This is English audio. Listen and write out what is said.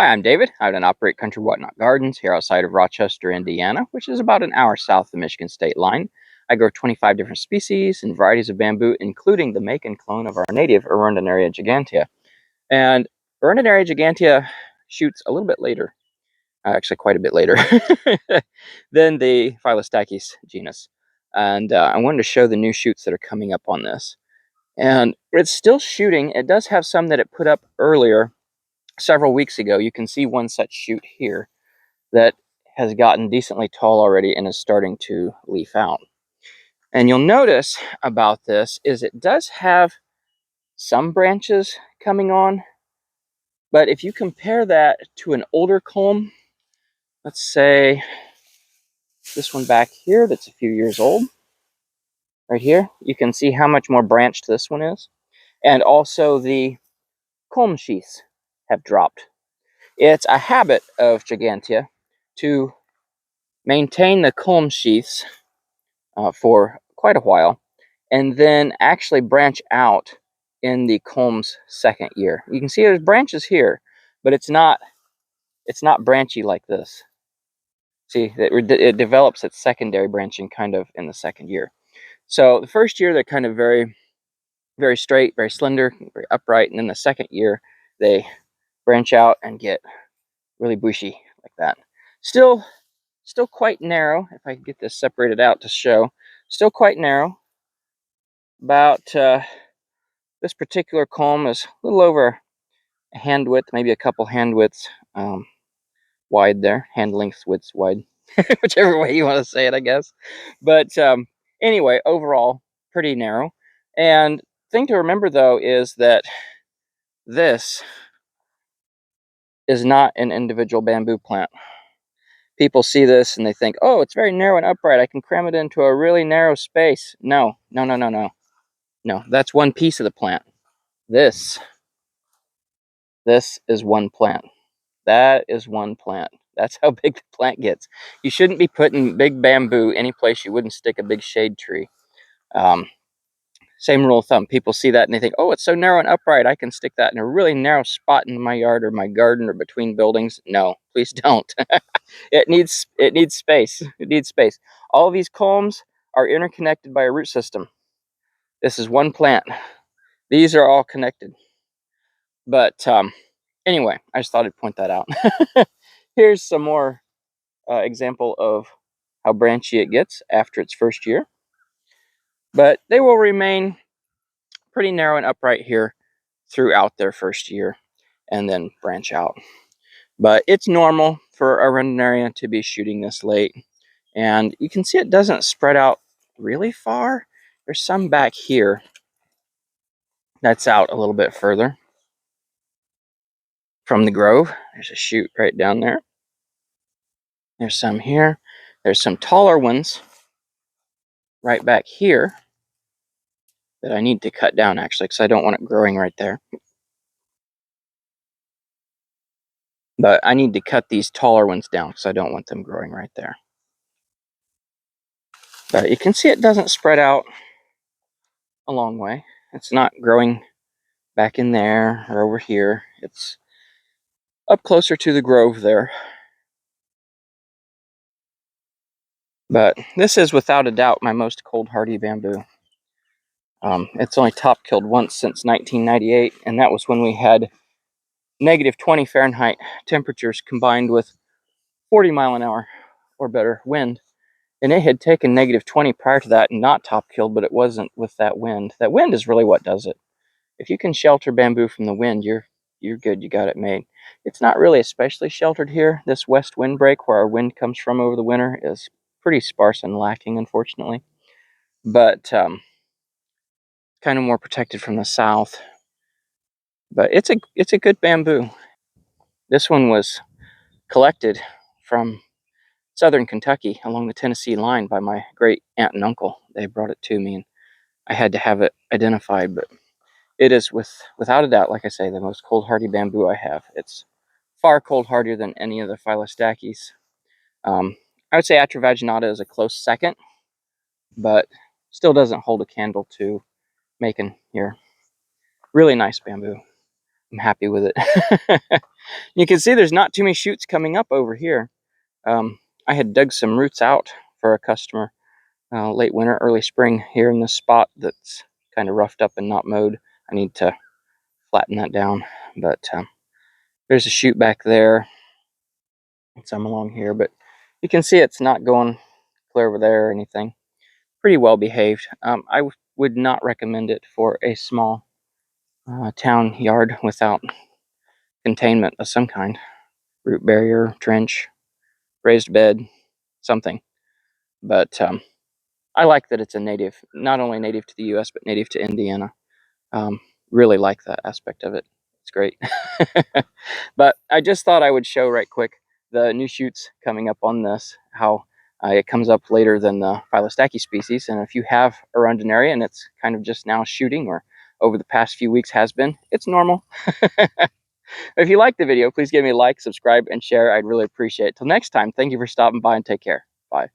Hi, I'm David. I own and operate Country Whatnot Gardens here outside of Rochester, Indiana, which is about an hour south of the Michigan state line. I grow 25 different species and varieties of bamboo, including the make and clone of our native Arundinaria gigantea. And Arundinaria gigantea shoots a little bit later, actually quite a bit later, than the Phyllostachys genus. And I wanted to show the new shoots that are coming up on this. And it's still shooting. It does have some that it put up earlier, several weeks ago. You can see one such shoot here that has gotten decently tall already and is starting to leaf out. And you'll notice about this is it does have some branches coming on, but if you compare that to an older culm, let's say this one back here that's a few years old, right here, you can see how much more branched this one is. And also the culm sheaths have dropped. It's a habit of gigantea to maintain the culm sheaths for quite a while, and then actually branch out in the culm's second year. You can see there's branches here, but it's not branchy like this. See, it develops its secondary branching kind of in the second year. So the first year they're kind of very, very straight, very slender, very upright, and then the second year they branch out and get really bushy like that. Still quite narrow. If I can get this separated out to show, still quite narrow. About this particular culm is a little over a hand width, maybe a couple hand widths wide there. Hand length widths wide, whichever way you want to say it, I guess. But anyway, overall, pretty narrow. And thing to remember, though, is that this is not an individual bamboo plant. People see this and they think, oh, it's very narrow and upright. I can cram it into a really narrow space. No. No, that's one piece of the plant. This is one plant. That is one plant. That's how big the plant gets. You shouldn't be putting big bamboo any place you wouldn't stick a big shade tree. Same rule of thumb. People see that and they think, oh, it's so narrow and upright. I can stick that in a really narrow spot in my yard or my garden or between buildings. No, please don't. It needs space. It needs space. All of these culms are interconnected by a root system. This is one plant. These are all connected. But anyway, I just thought I'd point that out. Here's some more example of how branchy it gets after its first year. But they will remain pretty narrow and upright here throughout their first year and then branch out. But it's normal for Arundinaria to be shooting this late. And you can see it doesn't spread out really far. There's some back here that's out a little bit further from the grove. There's a shoot right down there. There's some here. There's some taller ones right back here that I need to cut down, actually, because I don't want it growing right there. But I need to cut these taller ones down because I don't want them growing right there. But you can see it doesn't spread out a long way. It's not growing back in there or over here. It's up closer to the grove there. But this is without a doubt my most cold hardy bamboo. It's only top killed once since 1998, and that was when we had -20 Fahrenheit temperatures combined with 40 mile an hour or better wind. And it had taken -20 prior to that and not top killed, but it wasn't with that wind. That wind is really what does it. If you can shelter bamboo from the wind, you're good. You got it made. It's not really especially sheltered here. This west windbreak where our wind comes from over the winter is pretty sparse and lacking, unfortunately. But kind of more protected from the south. But it's a good bamboo. This one was collected from southern Kentucky along the Tennessee line by my great aunt and uncle. They brought it to me, and I had to have it identified. But it is without a doubt, like I say, the most cold hardy bamboo I have. It's far cold hardier than any of the Phyllostachys. I would say Atravaginata is a close second, but still doesn't hold a candle to Macon here. Really nice bamboo. I'm happy with it. You can see there's not too many shoots coming up over here. I had dug some roots out for a customer late winter, early spring here in this spot that's kind of roughed up and not mowed. I need to flatten that down, but there's a shoot back there and some along here, but you can see it's not going clear over there or anything. Pretty well behaved. I would not recommend it for a small town yard without containment of some kind. Root barrier, trench, raised bed, something. But I like that it's a native, not only native to the US, but native to Indiana. Really like that aspect of it. It's great. But I just thought I would show right quick the new shoots coming up on this, how it comes up later than the Phyllostachys species. And if you have Arundinaria and it's kind of just now shooting, or over the past few weeks has been, it's normal. If you liked the video, please give me a like, subscribe, and share. I'd really appreciate it. Till next time, thank you for stopping by and take care. Bye.